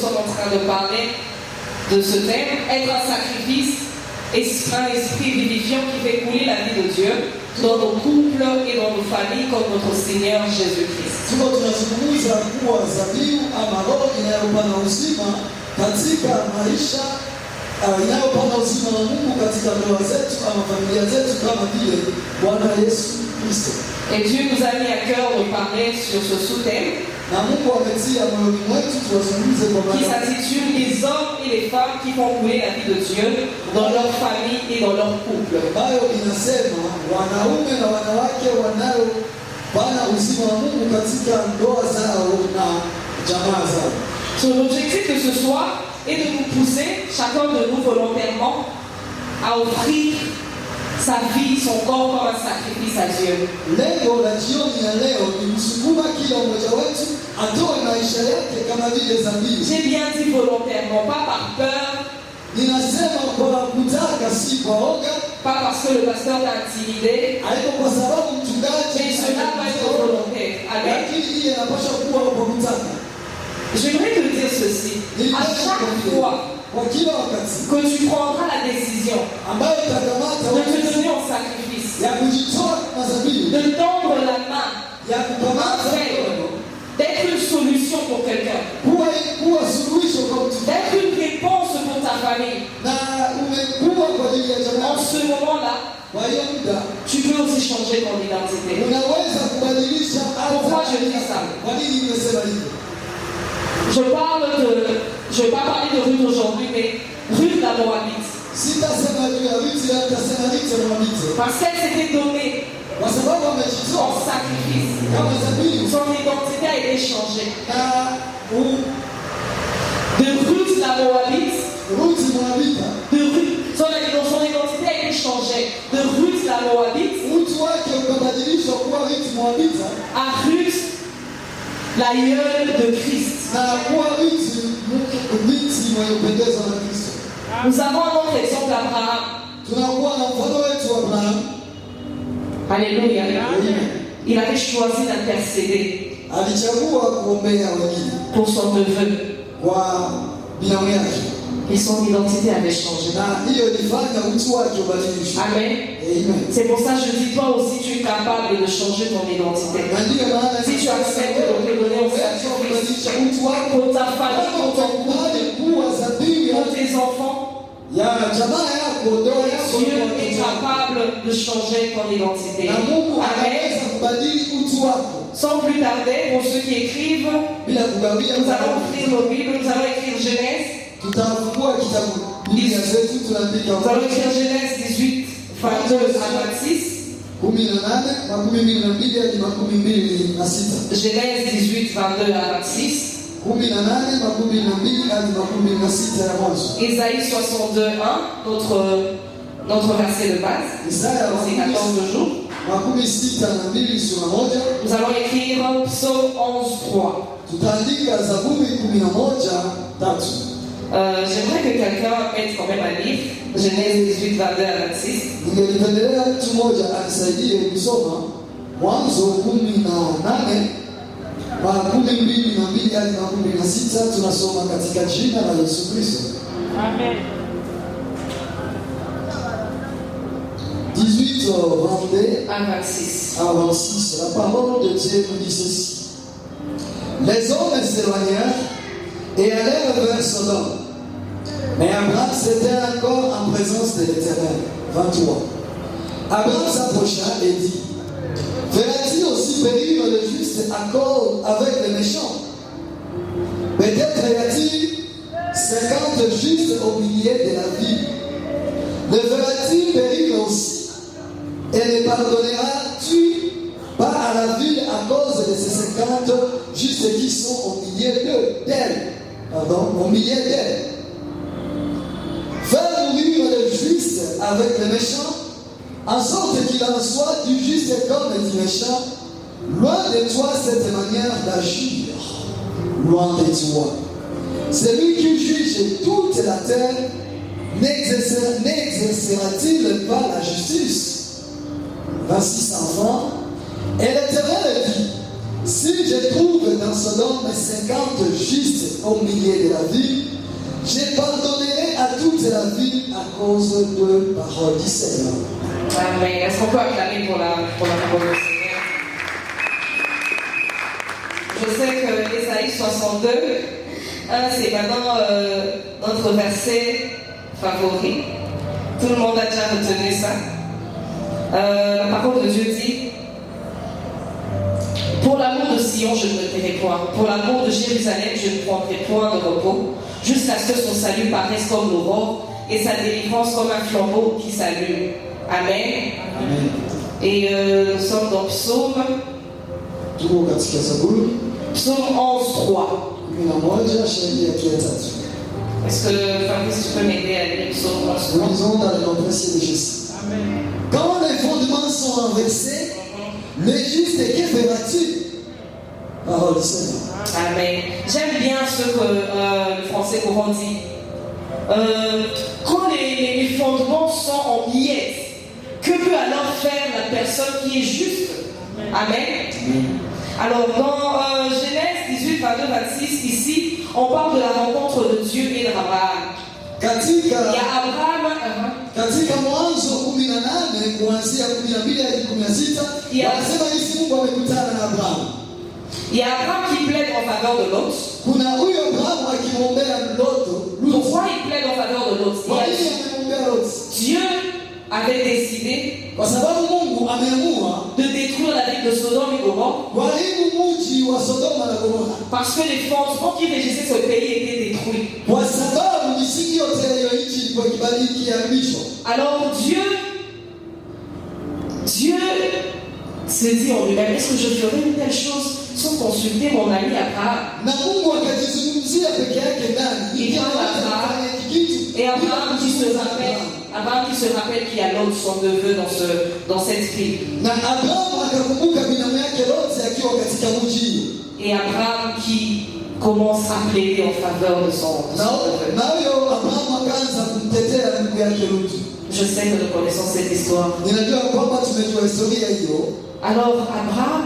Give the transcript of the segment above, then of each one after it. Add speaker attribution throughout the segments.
Speaker 1: sommes en train de parler de ce thème, être un sacrifice, un esprit vivifiant qui fait couler la vie de Dieu dans nos couples et dans nos familles comme notre Seigneur Jésus-Christ.
Speaker 2: Tuko tunazungumza kuwa zabihu ama roho inayopana uzima katika maisha inayopana uzima wa Mungu katika ndoa zetu ama familia zetu kama vile Bwana Yesu Kristo.
Speaker 1: Et Dieu nous a mis à cœur de parler sur ce sous-thème qui s'intitule Les hommes et les femmes qui font couler la vie de Dieu dans leur famille et dans leur couple. Son objectif de ce soir est de nous pousser, chacun de nous volontairement, à offrir sa vie, son corps comme un sacrifice à Dieu. J'ai bien dit volontairement, pas par peur, pas parce que le pasteur t'a intimidé, mais cela va être volontaire. Amen. J'aimerais te dire ceci. À chaque fois que tu prendras la décision de te donner en sacrifice, de tendre la main, d'être une solution pour quelqu'un, d'être une réponse pour ta famille, en ce moment-là, tu peux aussi changer ton identité. Pourquoi je dis ça? Je vais pas parler de Ruth aujourd'hui, mais Ruth la Moabite. Parce qu'elle s'était donnée en sacrifice. Son identité a été changée. De Ruth la Moabite, son identité a été changée. De Ruth la Moabite à Ruth, l'aïeule de Christ. Nous avons un autre exemple d'Abraham. Alléluia. Il avait choisi d'intercéder pour son neveu. Et son identité avait changé. Amen. C'est pour ça que je dis, toi aussi tu es capable de changer ton identité. Si tu acceptes de te donner au sacrifice pour ta famille, pour ton couple, pour tes enfants, Dieu est capable de changer ton identité. Amen. Sans plus tarder, pour ceux qui écrivent, nous allons écrire nos Bibles, nous allons écrire Genèse. Nous allons écrire Genèse 18, 22 à 26. Genèse 18, 22 à 26. Isaïe 62, 1, notre verset de base. C'est 14 jours. Nous allons écrire Psaume 11, 3. J'aimerais que quelqu'un aide quand même à lire Genèse 18, 22 à 26.
Speaker 3: Amen.
Speaker 2: 18, 22
Speaker 1: à 26.
Speaker 2: à 26. La parole de Dieu nous dit ceci. Les hommes s'éloignèrent et allèrent vers Sodome. Mais Abraham s'était encore en présence de l'Éternel. 23. Abraham s'approcha et dit, verra-t-il aussi périr le juste accord avec les méchants? Peut-être y a-t-il 50 justes au milieu de la ville. Le verra-t-il périr aussi? Et ne pardonnera-tu pas à la ville à cause de ces 50 justes qui sont au milieu d'elle? Au milieu d'elle. Faire mourir le juste avec les méchants, en sorte qu'il en soit du juste comme du méchant. Loin de toi cette manière d'agir. Loin de toi. Celui qui juge toute la terre n'exercera-t-il pas la justice? 26 enfants. Et l'Éternel dit, Si je trouve dans Sodome 50 justes au milieu de la ville, je pardonnerai à toute la ville à cause de paroles du Seigneur.
Speaker 1: Amen. Est-ce qu'on peut acclamer pour la parole du Seigneur? Je sais que Ésaïe 62, c'est maintenant notre verset favori. Tout le monde a déjà retenu ça. La parole de Dieu dit: pour l'amour de Sion, je ne me tairai point. Pour l'amour de Jérusalem, je ne prendrai point de repos, jusqu'à ce que son salut paraisse comme l'aurore et sa délivrance comme un flambeau qui s'allume. Amen.
Speaker 2: Amen.
Speaker 1: Et nous sommes dans Psaume 11, 3. Est-ce que Fabrice, tu peux m'aider à lire Psaume 11, 3?
Speaker 2: Nous lisons dans le nom précieux de Jésus.
Speaker 1: Amen.
Speaker 2: Quand les fondements sont renversés, le juste, que fera-t-il? Parole du Seigneur.
Speaker 1: Amen. J'aime bien ce que le français courant dit. Quand les fondements sont en miettes, que peut alors faire la personne qui est juste? Amen. Alors dans Genèse 18, 22, 26, ici, on parle de la rencontre de Dieu et d'Abraham. Il y a Abraham.
Speaker 2: Katika Mwanzo 18 kuanzia 12 hadi 16 wanasema hizi Mungu amekutana na Abrahamu.
Speaker 1: Il y a Abraham qui plaide en faveur de Lot.
Speaker 2: Kuna huyo Abrahamu akimwombea Lot.
Speaker 1: Pourquoi il plaide en faveur de Lot?
Speaker 2: Kwa nini amemwombea Lot?
Speaker 1: Dieu avait décidé
Speaker 2: kwa sababu Mungu ameamua
Speaker 1: de détruire la ville de Sodome et Gomorrhe.
Speaker 2: Kuharibu mji wa Sodoma na Gomora.
Speaker 1: Parce que les fondements qui régissaient ce pays étaient détruits.
Speaker 2: Kwa sababu misingi yote ya hiyo nchi ilikuwa ikiharibishwa.
Speaker 1: Alors Dieu se dit en lui-même: est-ce que je ferai une telle chose sans consulter mon ami Abraham?
Speaker 2: Na Mungu akajizungumzia peke yake ndani.
Speaker 1: Et Abraham qui se rappelle qu'il y a Lot, son neveu, dans cette ville.
Speaker 2: Na Abraham akakumbuka binamu yake Lot akiwa katika mji hiyo.
Speaker 1: Et Abraham qui commence à plaider en faveur de son neveu.
Speaker 2: Na huyo Abraham akaanza kumtetea ndugu yake Lot.
Speaker 1: Je sais que nous connaissons cette histoire.
Speaker 2: Ninajua kwamba tumejua historia hiyo.
Speaker 1: Alors Abraham,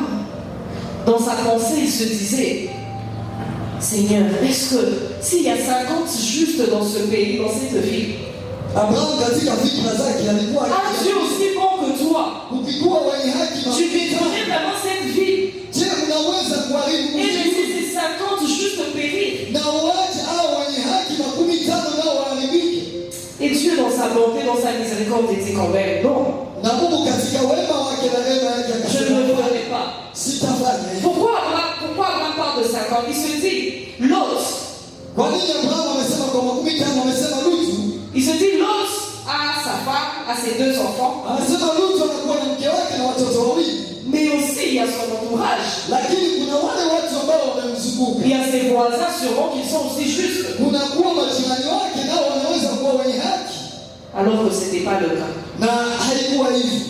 Speaker 1: dans sa pensée, il se disait: Seigneur, est-ce que s'il y a 50 justes dans ce pays, dans cette ville,
Speaker 2: Abraham katika fikra zake alikuwa
Speaker 1: un Dieu aussi bon que toi,
Speaker 2: ukikuwa wenye haki
Speaker 1: tu détruirais vraiment cette ville?
Speaker 2: Je unaweza kuharibu
Speaker 1: Et laisser ces 50 justes périr?
Speaker 2: Na waache hao wenye haki 15 nao waharibike.
Speaker 1: Et Dieu, dans sa bonté, dans sa miséricorde, dit quand même: non,
Speaker 2: na Mungu katika wema wake na rehema yake
Speaker 1: je ne le ferai pas.
Speaker 2: Sitafanya.
Speaker 1: Pourquoi Abraham parle de 50? Il se dit: Lot.
Speaker 2: Kwa nini Abraham amesema kwa 15 amesema Lutu?
Speaker 1: Il se dit: Lot a sa femme, a ses 2 enfants.
Speaker 2: Anasema Lutu anakuwa na mke wake na watoto wawili.
Speaker 1: Mais aussi il y a son entourage.
Speaker 2: Lakini kuna wale watu ambao wamemzunguka.
Speaker 1: Il y a ses voisins sûrement qui sont aussi justes.
Speaker 2: Kuna kuwa majirani wake nao wanaweza kuwa wenye haki.
Speaker 1: Alors que ce n'était pas le cas.
Speaker 2: Na haikuwa hivyo.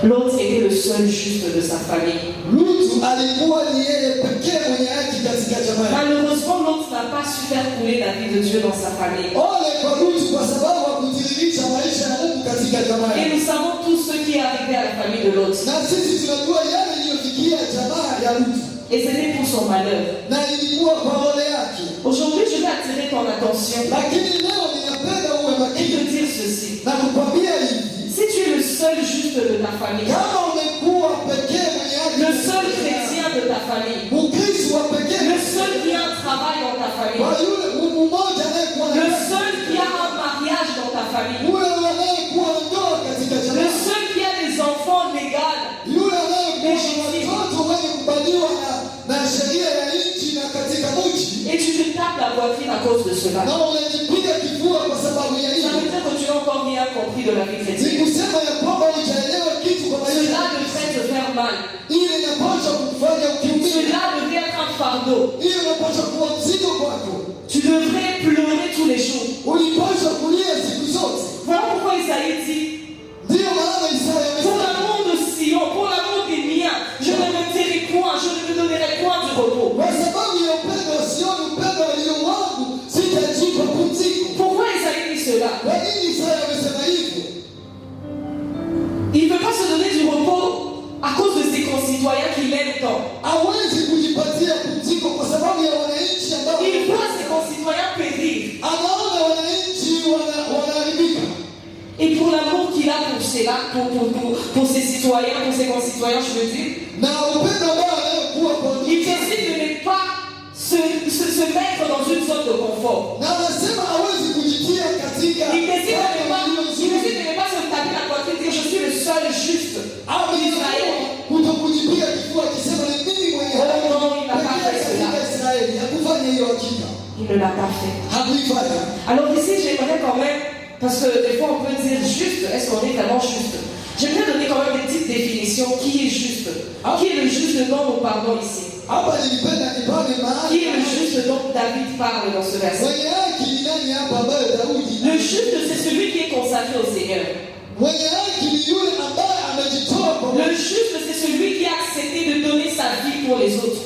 Speaker 1: Lot était le seul juste de sa famille.
Speaker 2: Lutu alikuwa ni yeye pekee mwenye haki katika jamaa.
Speaker 1: Malheureusement, Lot n'a pas su faire couler la vie de Dieu dans sa famille.
Speaker 2: Ole kwa Lutu kwa sababu hakutiririsha maisha ya Mungu katika jamaa.
Speaker 1: Et nous savons tout ce qui est arrivé à la famille de Lot.
Speaker 2: Na sisi tunajua yale yaliyofikia jamaa ya Lutu.
Speaker 1: Et c'était pour son malheur.
Speaker 2: Na ilikuwa kwa ole yake.
Speaker 1: Aujourd'hui, je vais attirer ton attention
Speaker 2: Lakini leo ninapenda uwe
Speaker 1: et
Speaker 2: makini
Speaker 1: te dire ceci.
Speaker 2: na kukwambia hivi.
Speaker 1: Si tu es le seul juste de ta famille,
Speaker 2: Kama umekuwa pekee mwenye haki,
Speaker 1: le seul chrétien de ta famille,
Speaker 2: Mkristo wa pekee,
Speaker 1: le seul qui a un travail dans ta famille,
Speaker 2: kwa yule mmoja anayekuwa na
Speaker 1: le seul qui a un mariage dans ta famille,
Speaker 2: yule anayekuwa na ndoa katika
Speaker 1: le
Speaker 2: jamaa,
Speaker 1: seul qui a des enfants légaux,
Speaker 2: yule anayekuwa na watoto wenye kubaliwa na sheria ya nchi na katika mji,
Speaker 1: et tu te tapes la poitrine à cause de cela.
Speaker 2: na unajipiga kifua kwa sababu ya
Speaker 1: Ça
Speaker 2: hiyo.
Speaker 1: veut dire que tu n'as encore rien compris de la vie
Speaker 2: Ni
Speaker 1: chrétienne.
Speaker 2: kusema ya kwamba hujaelewa kitu kwa maisha.
Speaker 1: Cela devrait te faire mal.
Speaker 2: Ile inapaswa kufanya ukiumia.
Speaker 1: Cela devrait être un fardeau.
Speaker 2: Ile inapaswa kuwa mzigo kwako.
Speaker 1: Tu devrais pleurer tous les jours.
Speaker 2: Ulipaswa kulia siku zote.
Speaker 1: Voilà pourquoi Isaïe dit:
Speaker 2: Ndio maana Isaya
Speaker 1: pour
Speaker 2: amesema,
Speaker 1: l'amour de Sion, pour l'amour des miens, je ne me tairai point, je ne me donnerai point du repos.
Speaker 2: kwa sababu ya upendo wa Sioni, upendo walio wangu, sitajipa pumziko.
Speaker 1: Pourquoi Isaïe dit cela?
Speaker 2: Kwa nini Isaya amesema hivyo?
Speaker 1: Il ne veut pas se donner du repos à cause de ses concitoyens qu'il aime tant. c'est là pour ses citoyens, pour ses concitoyens, je veux dire. Il décide de ne pas se mettre dans une zone de confort. Il décide de ne pas se taper la poitrine et dire je suis le seul juste d'Israël. Oh non, il n'a pas fait cela. Il ne l'a pas fait. Alors ici, j'aimerais quand même, parce que des fois on peut dire juste, est-ce qu'on est vraiment juste? J'aimerais donner quand même des petites définitions. Qui est juste? Qui est le juste dont nous parlons ici? Qui est le juste dont David parle dans ce verset? Le juste, c'est celui qui est consacré au Seigneur. Le juste, c'est celui qui a accepté de donner sa vie pour les autres.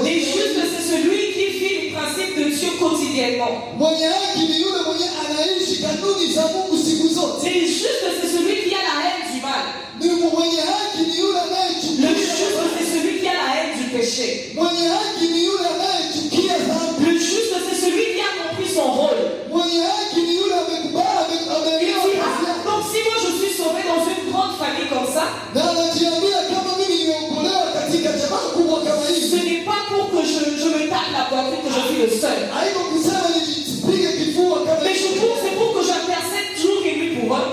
Speaker 1: Les justes, c'est celui qui vit le principe de Dieu quotidiennement. Les justes, c'est celui qui a la haine du mal. Le juste, c'est celui qui a la haine du péché. Le juste, c'est celui qui a compris son rôle. Donc si moi je suis sauvé dans une grande famille comme ça, ce n'est pas pour que je me tape la poitrine que je suis le seul. Mais c'est pour que j'intercède jour et nuit pour eux.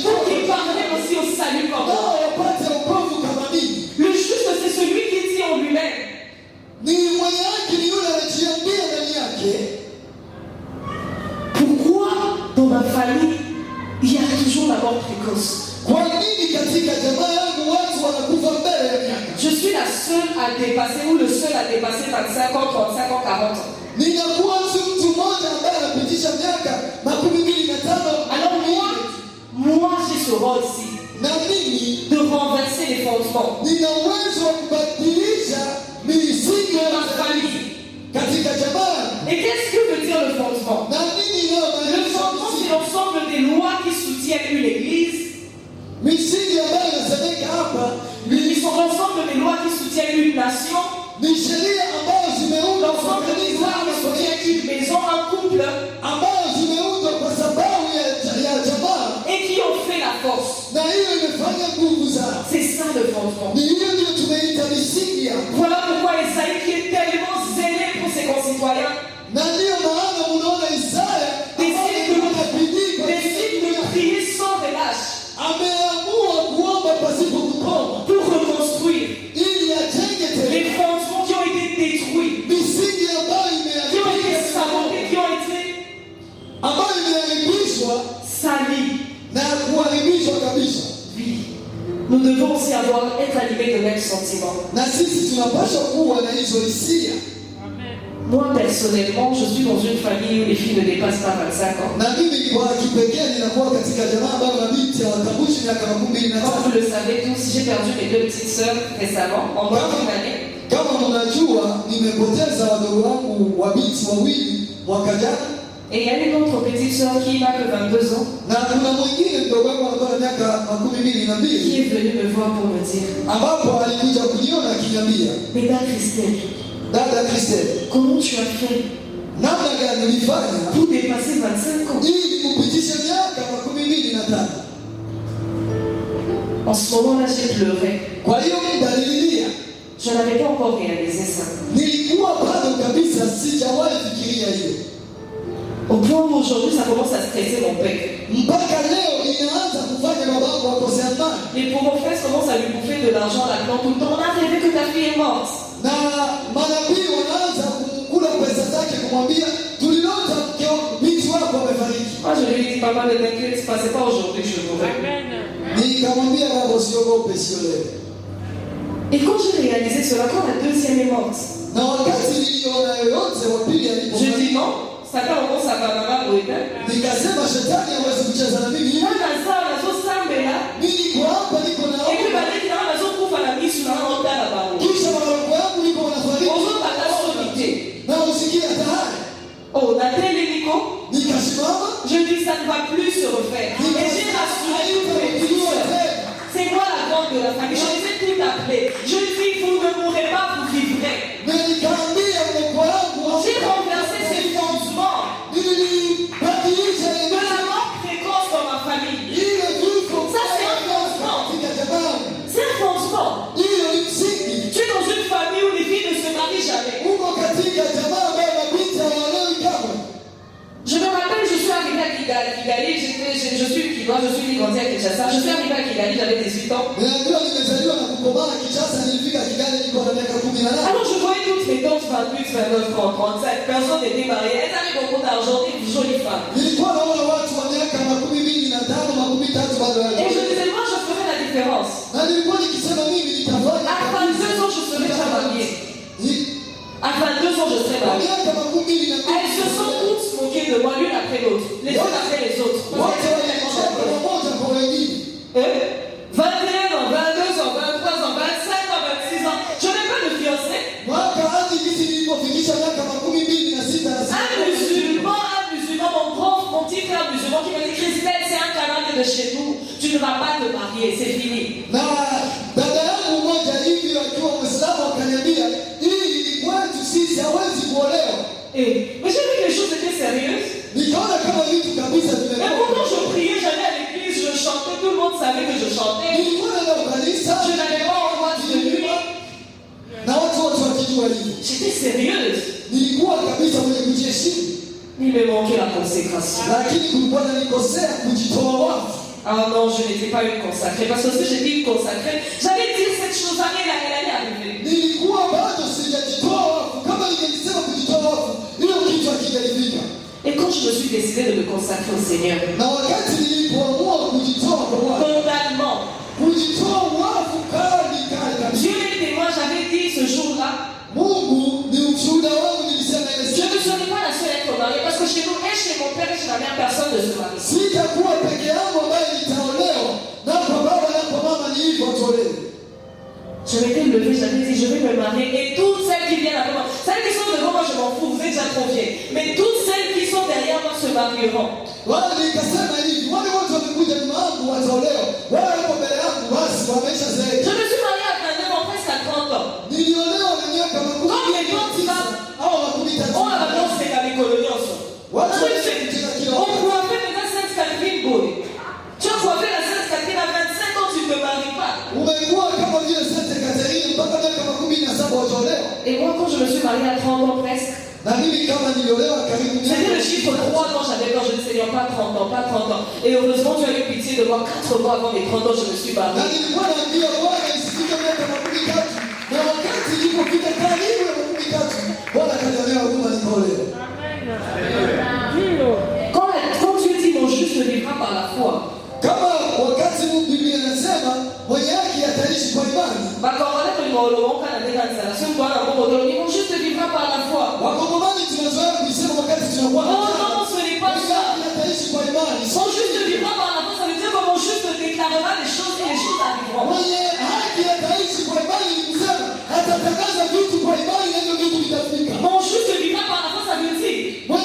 Speaker 1: Pour qu'ils parviennent aussi au salut comme moi. Le juste, c'est celui qui dit en lui-même. Pourquoi dans ma famille il y a toujours la mort précoce? Je suis la seule à dépasser ou le seul à dépasser 25 ans, 35 ans, 40 ans. Alors moi j'ai ce rôle-ci de renverser les fondements de ma famille. Et qu'est-ce que veut dire le fondement? Le fondement, c'est l'ensemble des lois qui soutiennent une église. Ils sont l'ensemble des lois qui soutiennent une nation. L'ensemble des lois qui soutiennent une maison, un couple. Et qui ont fait la force. C'est ça le fondement. Voilà pourquoi Esaïe, qui est tellement zélé pour ses concitoyens, décide de prier sans relâche pour reconstruire les fondements qui ont été détruits, qui ont été sabotés, qui ont été salis. Oui. Nous devons aussi être animés de mêmes sentiments. Moi personnellement, je suis dans une famille où les filles ne dépassent pas 25 ans. Comme vous le savez tous, j'ai perdu mes deux petites sœurs récemment, en moins d'une année. Et il y a une autre petite sœur qui n'a que 22 ans, qui est venue me voir pour me dire,
Speaker 2: Dada Christelle,
Speaker 1: comment tu as fait pour dépasser 25 ans? En ce moment-là, j'ai pleuré. Je n'avais pas encore réalisé ça. Au point où aujourd'hui, ça commence à stresser mon père. Les pauvres frères commencent à lui bouffer de l'argent là-dedans tout le temps. On a rêvé que ta fille est morte. Moi je lui ai dit, papa, ne t'inquiète pas, c'est pas aujourd'hui que je mourrai. Et quand j'ai réalisé cela, quand la deuxième est morte, je dis non, ça fait encore ça va maman ou et oh, Nathalie et Nico, je dis ça ne va plus se refaire. Et j'ai rassuré toutes mes petites soeurs. C'est moi la grande de la famille. Je les ai toutes appelées. Je dis, vous ne mourrez pas, vous vivrez. J'ai renversé ces fondements. Kinshasa. Je suis arrivé à Kigali, j'avais 18 ans. Alors je voyais toutes mes tantes 28, 29, 30, 35. Personne n'était mariée. Elles avaient beaucoup d'argent, des jolies femmes. Et je disais, moi je ferais la différence. À 22 ans, je serais déjà mariée. À 22 ans, je serais mariée. Elles se sont toutes moquées de moi, l'une après l'autre. Les unes après les autres. 21 ans, 22 ans, 23 ans, 25 ans, 26 ans. Je n'ai pas de fiancé. Un musulman, mon petit frère musulman qui m'a dit, Christelle, c'est un canal de chez nous. Tu ne vas pas te marier, c'est fini. Mais j'ai vu que les choses étaient sérieuses. Mais pourtant je priais, j'allais à l'église, je chantais, tout le monde savait que je chantais. Je n'avais pas en droit de nuit. J'étais sérieuse. Il me manquait la consécration. Ah non, je n'étais pas une consacrée. Parce que si j'étais une consacrée, j'allais dire cette chose-là, elle allait arriver. Et quand je me suis décidé de me consacrer au Seigneur, totalement, Dieu est témoin, j'avais dit ce jour-là, je ne serai pas la seule à être mariée parce que chez nous et chez mon père et chez ma mère, personne ne se marie. Je m'étais levée, j'avais dit je vais me marier et toutes celles qui viennent après moi, celles qui sont devant moi je m'en fous, vous êtes déjà trop vieilles, mais toutes celles qui sont derrière moi se marieront. Je me suis mariée à 29 ans, presque à 30 ans. Comme les grandes femmes, on a la danse des coloniaux. On coiffait déjà Sainte Catherine Boy. Tu as coiffé la Sainte Catherine à 25 ans, tu ne te maries pas. Et moi, quand je me suis mariée à 30 ans presque, c'était le chiffre 3 ans, j'avais peur, je ne sais pas 30 ans, pas 30 ans. Et heureusement, tu as eu pitié de moi 4 mois avant mes 30 ans, je me suis mariée. Quand Dieu dit mon juste vivra par la foi, mon juste vivra par la foi. Oh non, ce n'est pas ça. Mon juste vivra par la foi, ça veut dire que mon juste déclarera les choses et les choses arriveront. Mon juste vivra par la foi, ça veut dire moi,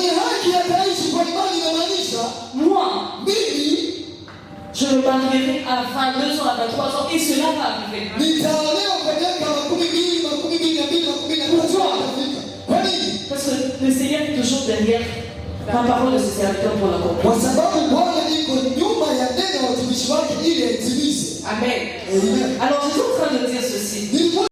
Speaker 1: je me marierai à 22 ans, à 23 ans, et cela va arriver. Parce que le Seigneur est toujours derrière la parole de ses serviteurs pour l'accomplir. Amen. Alors, je